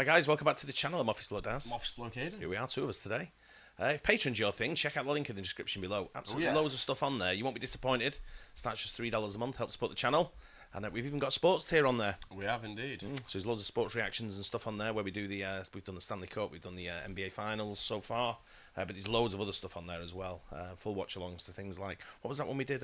Hi guys, welcome back to the channel. I'm Office Bloke Daz. I'm Office Bloke Aidan. Here we are, two of us today. If Patreon's your thing, check out the link in the description below. Absolutely loads of stuff on there. You won't be disappointed. Starts just $3 a month, helps support the channel. And we've even got sports tier on there. We have indeed. So there's loads of sports reactions and stuff on there where we do the, we've done the Stanley Cup, we've done the NBA finals so far. But there's loads of other stuff on there as well. Full watch-alongs to things like, what was that one we did?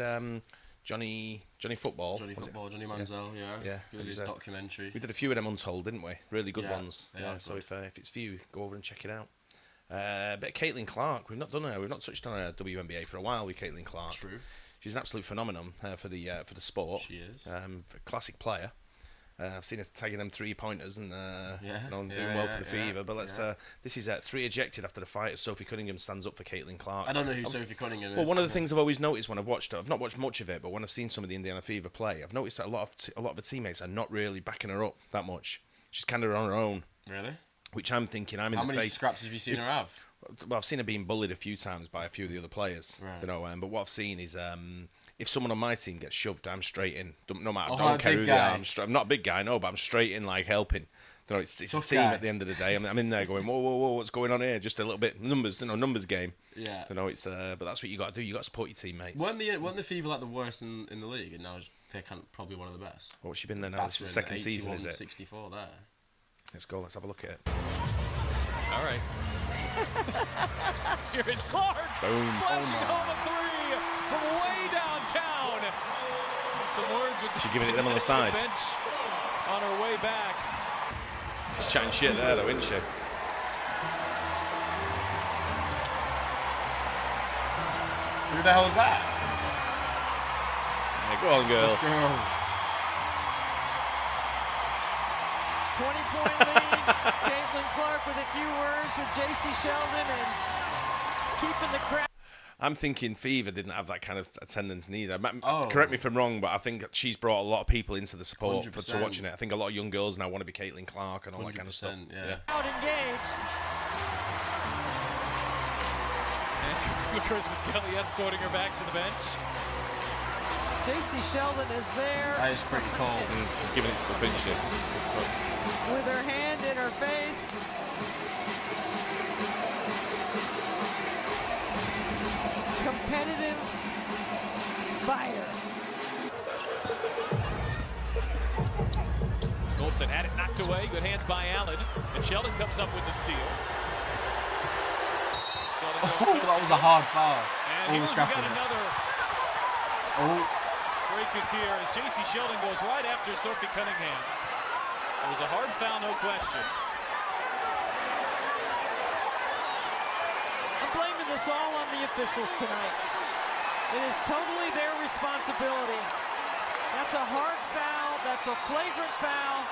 Johnny Football. Johnny Manziel, yeah. Good documentary. We did a few of them untold, didn't we? Really good ones. Yeah, so if it's for you, go over and check it out. Bit of Caitlin Clark. We've not done her. We've not touched on her WNBA for a while with Caitlin Clark. True. She's an absolute phenomenon for the sport. She is. Classic player. I've seen her tagging them 3-pointers and doing well for the Fever. But let's. This is 3 ejected after the fight as Sophie Cunningham stands up for Caitlin Clark. I don't know who Sophie Cunningham is. Well, one of the things I've always noticed when I've watched it, I've not watched much of it, but when I've seen some of the Indiana Fever play, I've noticed that a lot of the teammates are not really backing her up that much. She's kind of on her own. Really? Which I'm thinking, I'm in the face. How many scraps have you seen her have? Well, I've seen her being bullied a few times by a few of the other players. Right. You know, but what I've seen is if someone on my team gets shoved, I'm straight in. No matter, I don't care who they are. I'm not a big guy, no, but I'm straight in, like helping. You know, it's a team at the end of the day. I'm in there going, whoa, what's going on here? Just a little bit numbers game. Yeah. You know, it's but that's what you got to do. You got to support your teammates. Weren't the Fever like the worst in the league, and now they're probably one of the best. What's she been there now? This is the second season, is it? 64 there. Let's go. Let's have a look at it. All right. Here it's Clark. Boom. Splashing home a 3 from way downtown. Some words with She's giving it them on the side. Bench on her way back. She's chatting shit there, though, isn't she? Who the hell is that? Yeah, go on, girl. Let's go. 20-point lead. Caitlin Clark with a few words with J.C. Sheldon and keeping the crowd. I'm thinking Fever didn't have that kind of attendance neither. Oh. Correct me if I'm wrong, but I think she's brought a lot of people into the support for watching it. I think a lot of young girls now want to be Caitlin Clark and all that kind of stuff. Yeah. Out engaged. And Christmas Kelly escorting her back to the bench. J.C. Sheldon is there. That is pretty cold. Just giving it stuff, isn't she? With her hand in her face. Competitive fire. Golson had it knocked away. Good hands by Allen. And Sheldon comes up with the steal. Oh, that was a hard foul. And we got another break is here as J.C. Sheldon goes right after Sophie Cunningham. It was a hard foul, no question. I'm blaming this all on the officials tonight. It is totally their responsibility. That's a hard foul. That's a flagrant foul.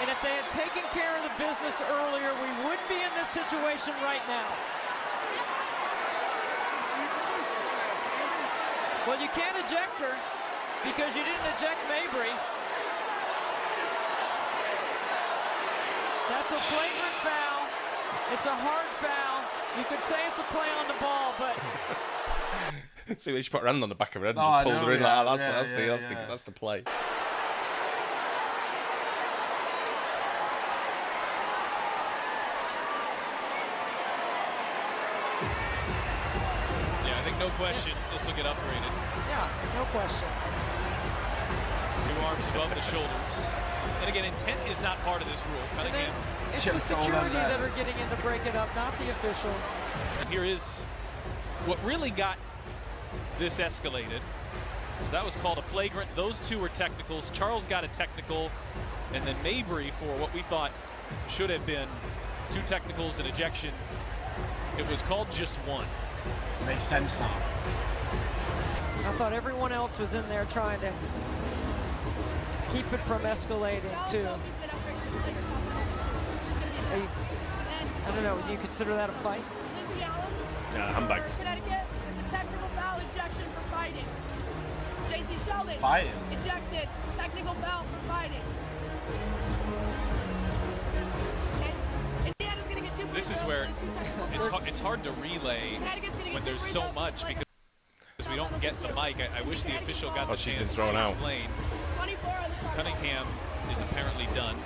And if they had taken care of the business earlier, we wouldn't be in this situation right now. Well, you can't eject her because you didn't eject Mabry. That's a flagrant foul. It's a hard foul. You could say it's a play on the ball, but... See, she put her hand on the back of her head and just pulled her in like that. That's the play. Yeah, I think no question this will get upgraded. Yeah, no question. 2 arms above the shoulders. And again, intent is not part of this rule. Cunningham. It's the security that are getting in to break it up, not the officials. And here is what really got this escalated. So that was called a flagrant. Those 2 were technicals. Charles got a technical, and then Mabry for what we thought should have been 2 technicals and ejection. It was called just 1. Makes sense now. I thought everyone else was in there trying to keep it from escalating too. I don't know, do you consider that a fight? Handbags. Technical foul ejection for fighting. J.C. Sheldon. Fighting? Ejected. Technical foul for fighting. Indiana's going to get 2 This is where it's hard to relay when there's so much because we don't get the mic. I wish the official got the chance to explain. Cunningham is apparently done.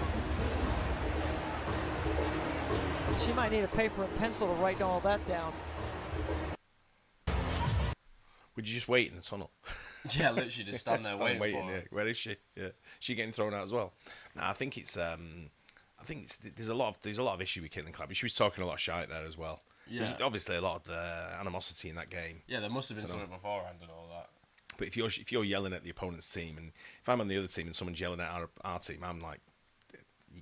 She might need a paper and pencil to write all that down. Would you just wait in the tunnel? Yeah, literally just stand there waiting for her. Yeah. Where is she? Yeah, she getting thrown out as well. Nah, I think it's there's a lot of issue with Caitlin Clark. She was talking a lot of shite there as well. Yeah. There's obviously a lot of animosity in that game. Yeah, there must have been something beforehand and all that. But if you're yelling at the opponent's team, and if I'm on the other team and someone's yelling at our team, I'm like,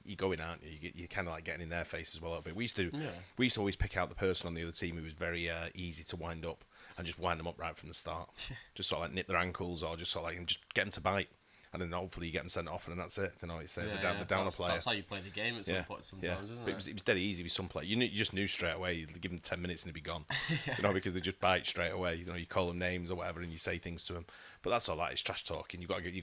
you're going, aren't you? You're kind of like getting in their face as well a little bit. We used to always pick out the person on the other team who was very easy to wind up and just wind them up right from the start. Just sort of like nip their ankles or just sort of like and just get them to bite. And then hopefully you get them sent off, and then that's it. You know, it's the downer player. That's how you play the game at some point sometimes, isn't it? It was dead easy with some players. You just knew straight away. You give them 10 minutes and they'd be gone. You know, because they just bite straight away. You know, you call them names or whatever, and you say things to them. But that's all that. It's trash talking. You got to get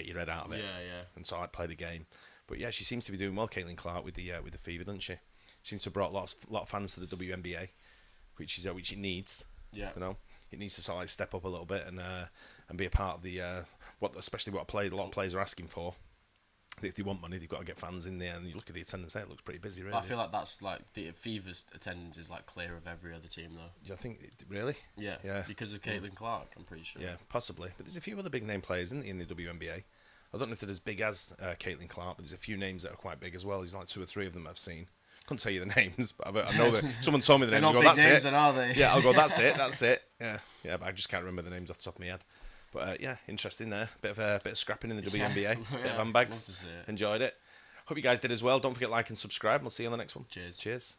your head out of it. Yeah. And so I play the game. But yeah, she seems to be doing well, Caitlin Clark, with the fever, doesn't she? Seems to have brought a lot of fans to the WNBA, which it needs. Yeah. You know, it needs to sort of like step up a little bit and be a part of the especially what a lot of players are asking for. If they want money, they've got to get fans in there. And you look at the attendance there; it looks pretty busy, really. I feel like that's like the Fever's attendance is like clear of every other team, though. Do you think really? Yeah. Because of Caitlin Clark, I'm pretty sure. Yeah, possibly. But there's a few other big name players in the WNBA. I don't know if they're as big as Caitlin Clark, but there's a few names that are quite big as well. There's like 2 or 3 of them I've seen. Couldn't tell you the names, but I know that someone told me the names. They're not big names, then, are they? Yeah, I'll go. That's it. Yeah, but I just can't remember the names off the top of my head. But yeah, interesting there. Bit of scrapping in the WNBA. Bit of handbags. Love to see it. Enjoyed it. Hope you guys did as well. Don't forget like and subscribe. We'll see you on the next one. Cheers. Cheers.